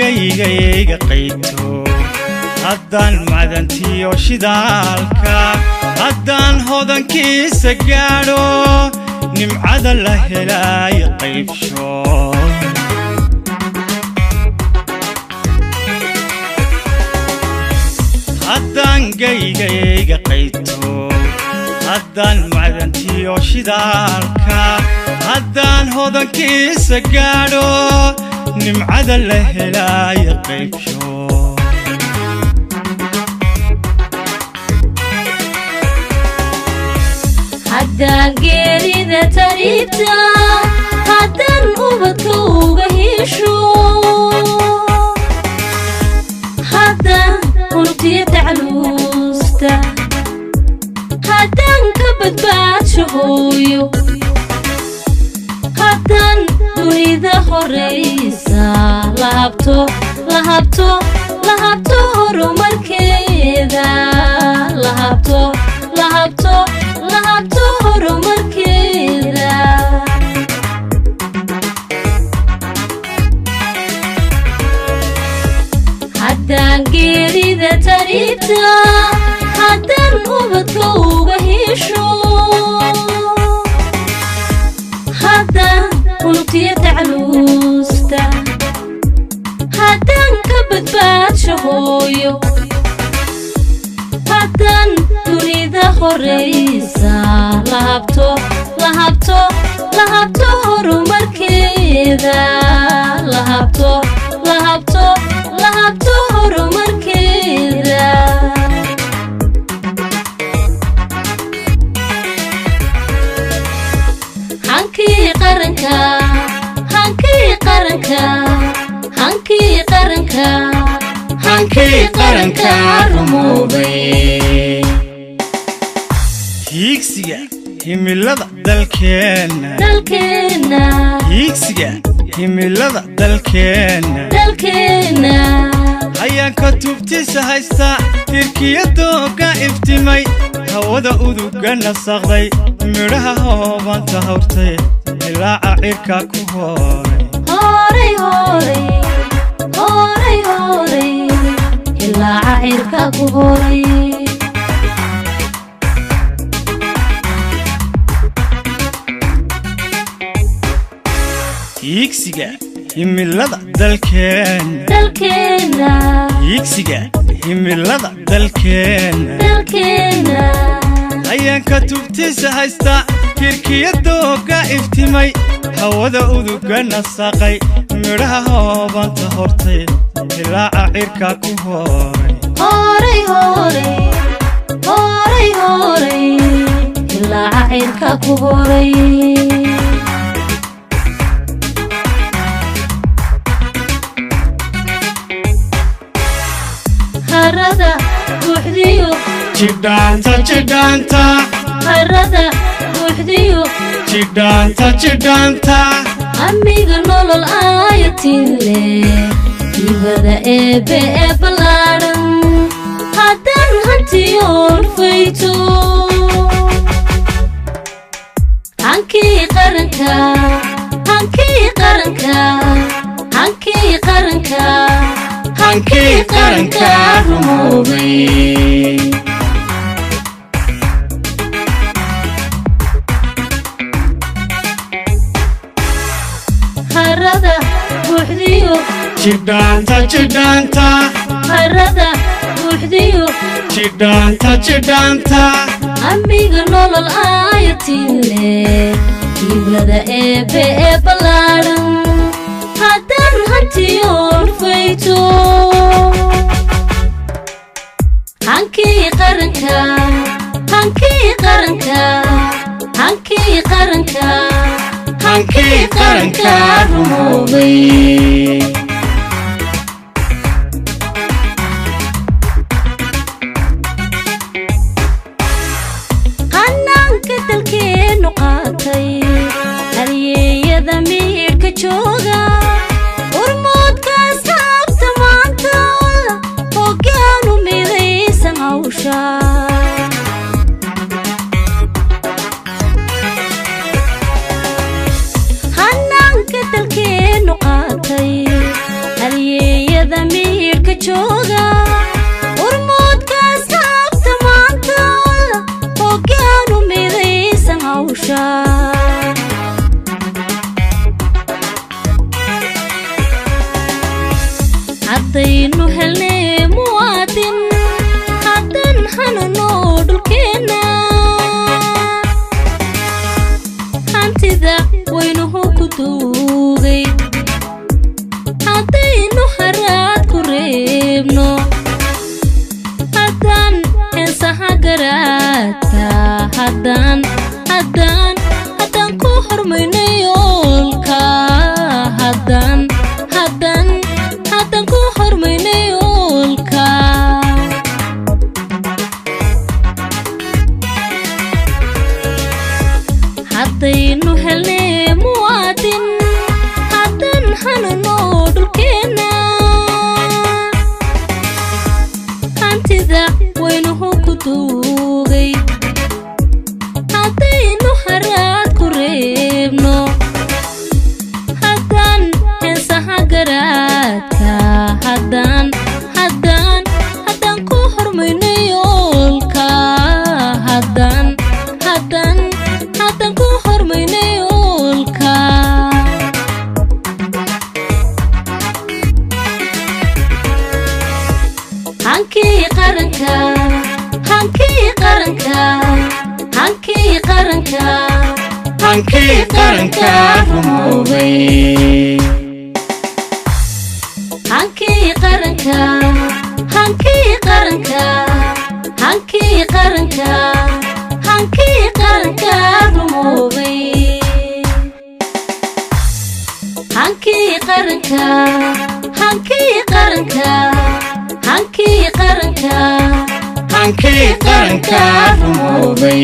gayga qayto haddaan madantiyo shidaalka haddaan hodankiisa gaadho nimcada la helay qaybsho haddaan gayga qayto haddaan madantiyo shidaalka haddaan hodankiisa gaadho nimcada la helay qaybsho haddaan geerida taribta haddaan ubadka uga hesho haddaan unugtiya tacluusta haddaan ka badbaadsho hooyo haddaan dunida horeysa lahabto horumarkeeda lahabto horumarkeeda haddaan geerida taribta haddaan ubadka uga hesho haddaan unugtiya tacluusta haddaan ka badbaadsho hooyo haddaan dunida horeysa lahabto horumarkeeda lahabto horumarkeeda hankii qaranka rumoobay hiigsiga himilada dalkeena hiigsiga himilada dalkeena ayaan ka tubtiisa haysta tirkiyadooga iftimay hawada uduga nasaqday midhaha hoobanta hawrtay ilaaca cirka ku horay ilaaca cirka ku horay hiigsiga himilada dalkeena hiigsiga himilada dalkeena ayaan ka tubtiisa haysta tirkiyadooga iftimay hawada uduga nasaqay midhaha hoobanta hortay ilaaca cirka ku horay ilaaca cirka ku horay harada buuxdiyo jidhaanta harada buuxdiyo jidhaanta amiga nolol ayatinle ibada eebe ee ballaaran haddaan hantiyoon fayto hankii qaranka rumoobay harada buuxdiyo jidhaanta harada buuxdiyo jidhaanta amiga nolol ayatinle ibada eebe ee ballaaran haddaan hantiyoon fayto hankii qaranka rumoobay qanaanka dalkeenu qaatay halyeeyada miidhka jooga urmoodkaas haabta maanta hoggaanu midaysan hawsha hanaanka dalkeenu qaatay jooga urmoodkaas qabta maanta hoggaan u midaysan hawsha haddaynu helnay muwaadin haddan hanano dhulkeena hantida waynuhu ku duugay haddaynu haraad ku reebno haddaan heesaha garaadka haddaan ku hormayno yoolka haddaan ku hormayno yoolka haddaynu helnay muwaadin haddan hanano dhulkeena hantida waynuhu ku duugay haddaynu haraad ku reebno haddaan heesaha garaadka haddaan ku hormayno yoolka haddaan ku hormayno yoolka hankii qaranka hankii qaranka rumoobay hankii qaranka rumoobay hankii qaranka rumoobay